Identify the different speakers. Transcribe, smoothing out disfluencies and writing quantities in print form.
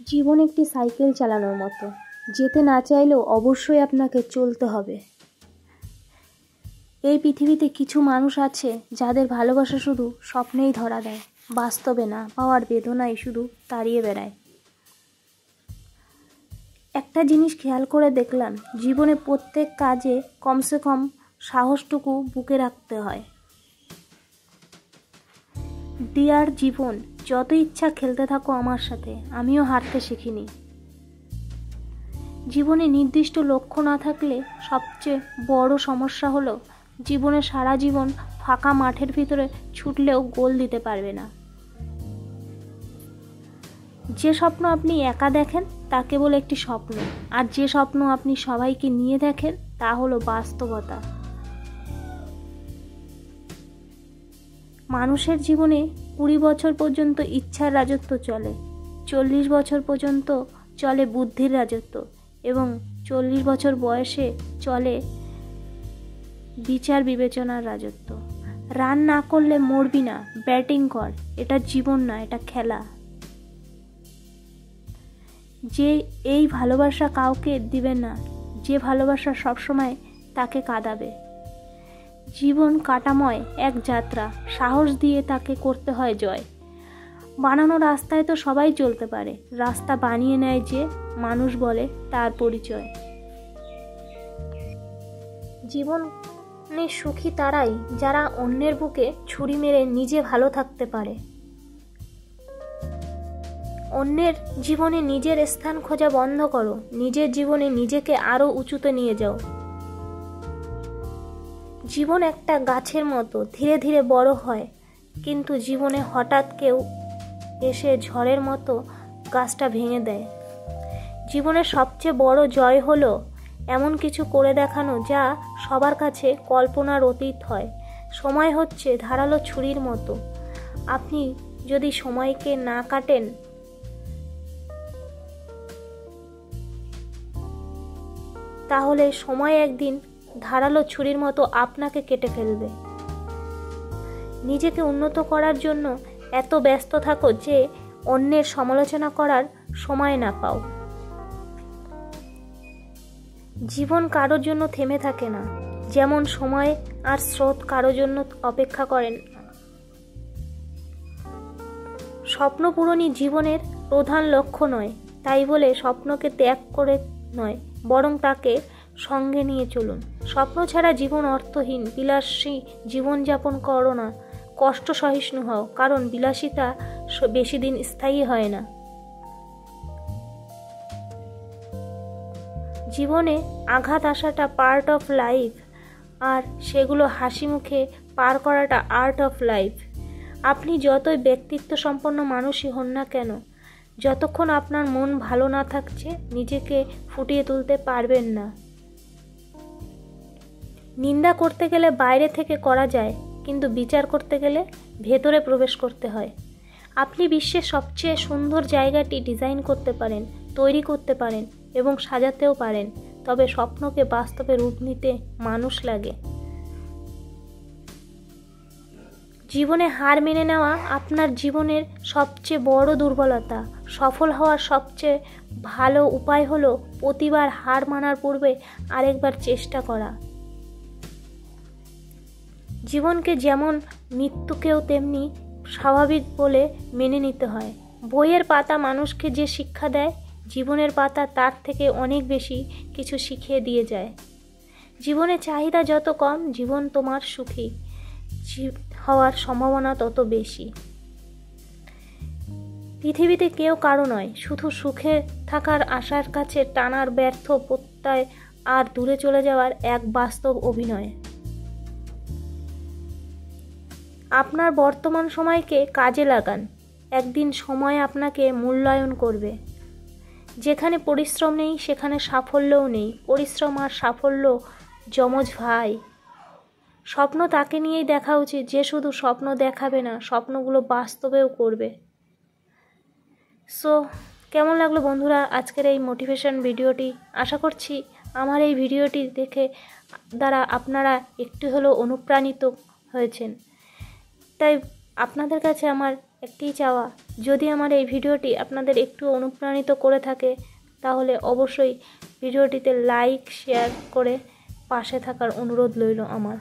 Speaker 1: জীবন একটি সাইকেল চালানোর মতো, যেতে না চাইলেও অবশ্যই আপনাকে চলতে হবে। এই পৃথিবীতে কিছু মানুষ আছে যাদের ভালোবাসা শুধু স্বপ্নেই ধরা দেয়, বাস্তবে না পাওয়ার বেদনাই শুধু তাড়িয়ে বেড়ায়। একটা জিনিস খেয়াল করে দেখলাম, জীবনে প্রত্যেক কাজে কমসে কম সাহসটুকু বুকে রাখতে হয়। ডিয়ার জীবন, যত ইচ্ছা খেলতে থাকো আমার সাথে, আমিও হারতে শিখিনি। জীবনে নির্দিষ্ট লক্ষ্য না থাকলে সবচেয়ে বড় সমস্যা হলো জীবনে সারা জীবন ফাঁকা মাঠের ভিতরে ছুটলেও গোল দিতে পারবে না। যে স্বপ্ন আপনি একা দেখেন তা কেবল একটি স্বপ্ন, আর যে স্বপ্ন আপনি সবাইকে নিয়ে দেখেন তা হলো বাস্তবতা। মানুষের জীবনে 20 বছর পর্যন্ত ইচ্ছার রাজত্ব চলে, 40 বছর পর্যন্ত চলে বুদ্ধির রাজত্ব, এবং 40 বছর বয়সে চলে বিচার বিবেচনার রাজত্ব। রান না করলে মরবি না, ব্যাটিং কর। এটা জীবন না, এটা খেলা। যে এই ভালোবাসা কাউকে দিবে না, যে ভালোবাসা সবসময় তাকে কাঁদাবে। জীবন কাটাময় এক যাত্রা, সাহস দিয়ে তাকে করতে হয় জয়। বানানো রাস্তায় তো সবাই চলতে পারে, রাস্তা বানিয়ে নেয় যে মানুষ বলে তার পরিচয়। জীবনে সুখী তারাই যারা অন্যের বুকে ছুরি মেরে নিজে ভালো থাকতে পারে। অন্যের জীবনে নিজের স্থান খোঁজা বন্ধ করো, নিজের জীবনে নিজেকে আরো উঁচুতে নিয়ে যাও। জীবন একটা গাছের মতো, ধীরে ধীরে বড় হয়, কিন্তু জীবনে হঠাৎ কেউ এসে ঝড়ের মতো গাছটা ভেঙে দেয়। জীবনের সবচেয়ে বড় জয় হলো এমন কিছু করে দেখানো যা সবার কাছে কল্পনার অতীত হয়। সময় হচ্ছে ধারালো ছুরির মতো, আপনি যদি সময়কে না কাটেন তাহলে সময় একদিন ধারালো ছুরির মতো আপনাকে কেটে ফেলবে। নিজেকে উন্নত করার জন্য এত ব্যস্ত থাকো যে অন্যের সমালোচনা করার সময় না পাও। জীবন কারোর জন্য থেমে থাকে না, যেমন সময় আর স্রোত কারোর জন্য অপেক্ষা করেন। স্বপ্ন পূরণই জীবনের প্রধান লক্ষ্য নয়, তাই বলে স্বপ্নকে ত্যাগ করে নয়, বরং তাকে সঙ্গে নিয়ে চলুন। স্বপ্ন ছাড়া জীবন অর্থহীন। বিলাসী জীবনযাপন করো না, কষ্ট সহিষ্ণু হও, কারণ বিলাসিতা বেশি দিন স্থায়ী হয় না। জীবনে আঘাত আসাটা পার্ট অফ লাইফ, আর সেগুলো হাসি মুখে পার করাটা আর্ট অফ লাইফ। আপনি যতই ব্যক্তিত্ব সম্পন্ন মানুষই হন না কেন, যতক্ষণ আপনার মন ভালো না থাকছে, নিজেকে ফুটিয়ে তুলতে পারবেন না। নিন্দা করতে গেলে বাইরে থেকে করা যায়, কিন্তু বিচার করতে গেলে ভেতরে প্রবেশ করতে হয়। আপনি বিশ্বের সবচেয়ে সুন্দর জায়গাটি ডিজাইন করতে পারেন, তৈরি করতে পারেন এবং সাজাতেও পারেন, তবে স্বপ্নকে বাস্তবে রূপ নিতে মানুষ লাগে। জীবনে হার মেনে নেওয়া আপনার জীবনের সবচেয়ে বড় দুর্বলতা। সফল হওয়ার সবচেয়ে ভালো উপায় হলো প্রতিবার হার মানার পূর্বে আরেকবার চেষ্টা করা। জীবনকে যেমন মৃত্যুকেও তেমনি স্বাভাবিক বলে মেনে নিতে হয়। বইয়ের পাতা মানুষকে যে শিক্ষা দেয়, জীবনের পাতা তার থেকে অনেক বেশি কিছু শিখিয়ে দিয়ে যায়। জীবনের চাহিদা যত কম, জীবন তোমার সুখী হওয়ার সম্ভাবনা তত বেশি। পৃথিবীতে কেউ কারো নয়, শুধু সুখে থাকার আশার কাছে টানার ব্যর্থ প্রত্যয় আর দূরে চলে যাওয়ার এক বাস্তব অভিনয়। আপনার বর্তমান সময়কে কাজে লাগান, একদিন সময় আপনাকে মূল্যায়ন করবে। যেখানে পরিশ্রম নেই সেখানে সাফল্যও নেই। পরিশ্রম আর সাফল্য যমজ ভাই। স্বপ্ন তাকে নিয়েই দেখা উচিত যে শুধু স্বপ্ন দেখাবে না, স্বপ্নগুলো বাস্তবেও করবে। সো কেমন লাগলো বন্ধুরা আজকের এই মোটিভেশন ভিডিওটি? আশা করছি আমার এই ভিডিওটি দেখে দ্বারা আপনারা একটু হলেও অনুপ্রাণিত হয়েছেন। তাই আপনাদের কাছে আমার একটি চাওয়া, যদি আমার এই ভিডিওটি আপনাদের একটু অনুপ্রাণিত করে থাকে তাহলে অবশ্যই ভিডিওটিতে লাইক শেয়ার করে পাশে থাকার অনুরোধ রইল আমার।